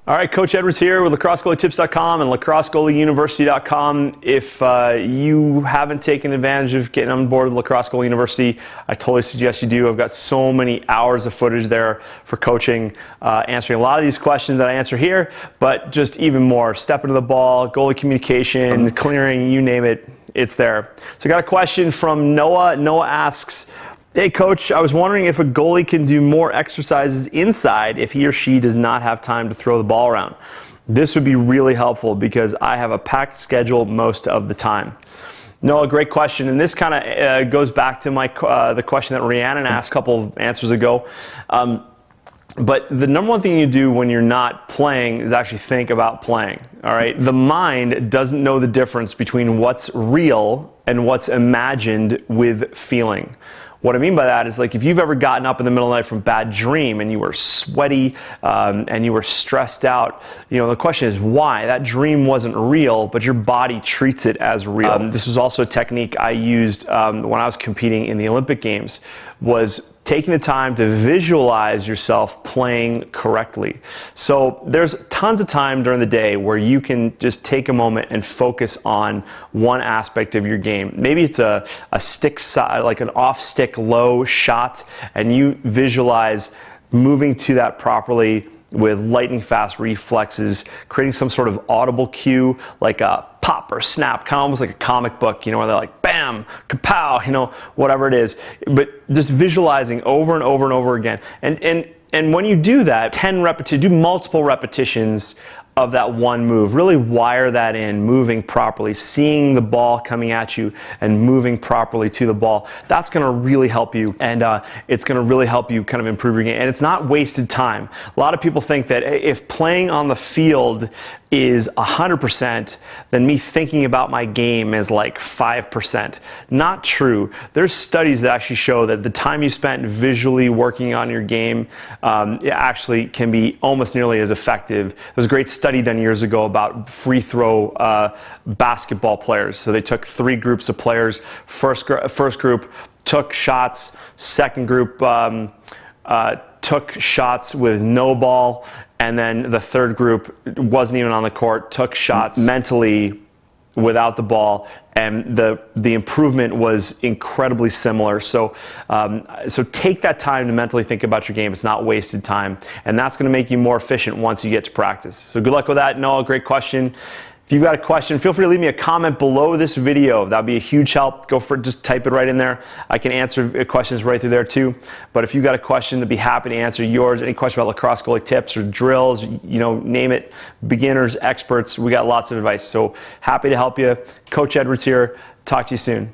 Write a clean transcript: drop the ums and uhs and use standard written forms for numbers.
All right, Coach Edwards here with LacrosseGoalieTips.com and LacrosseGoalieUniversity.com. If you haven't taken advantage of getting on board with Lacrosse Goalie University, I totally suggest you do. I've got so many hours of footage there for coaching, answering a lot of these questions that I answer here, but just even more. Stepping to the ball, goalie communication, clearing, you name it, it's there. So I got a question from Noah. Noah asks, hey Coach, I was wondering if a goalie can do more exercises inside if he or she does not have time to throw the ball around. This would be really helpful because I have a packed schedule most of the time. Noah, great question, and this kind of goes back to the question that Rhiannon asked a couple of answers ago. But the number one thing you do when you're not playing is actually think about playing, all right? The mind doesn't know the difference between what's real and what's imagined with feeling. What I mean by that is, like, if you've ever gotten up in the middle of the night from a bad dream and you were sweaty and you were stressed out, you know, the question is why? That dream wasn't real, but your body treats it as real. This was also a technique I used when I was competing in the Olympic Games, was taking the time to visualize yourself playing correctly. So there's tons of time during the day where you can just take a moment and focus on one aspect of your game. Maybe it's a stick side, like an off stick low shot, and you visualize moving to that properly with lightning fast reflexes, creating some sort of audible cue, like a pop or snap, kind of almost like a comic book, you know, where they're like, bam, kapow, you know, whatever it is. But just visualizing over and over and over again. And when you do that, 10 repetitions, do multiple repetitions of that one move. Really wire that in, moving properly, seeing the ball coming at you and moving properly to the ball. That's going to really help you, and it's going to really help you kind of improve your game. And it's not wasted time. A lot of people think that if playing on the field is 100%, then me thinking about my game is like 5%. Not true. There's studies that actually show that the time you spent visually working on your game it actually can be almost nearly as effective. There was a great study done years ago about free throw basketball players. So they took 3 groups of players. First group took shots. Second group took shots with no ball. And then the third group wasn't even on the court, took shots mentally without the ball, and the improvement was incredibly similar. So so take that time to mentally think about your game. It's not wasted time, and that's going to make you more efficient once you get to practice. So good luck with that, Noah. Great question. If you've got a question, feel free to leave me a comment below this video. That'd be a huge help. Go for it, just type it right in there. I can answer questions right through there too. But if you've got a question, I'd be happy to answer yours. Any question about lacrosse goalie tips or drills, you know, name it, beginners, experts, we got lots of advice. So happy to help you. Coach Edwards here. Talk to you soon.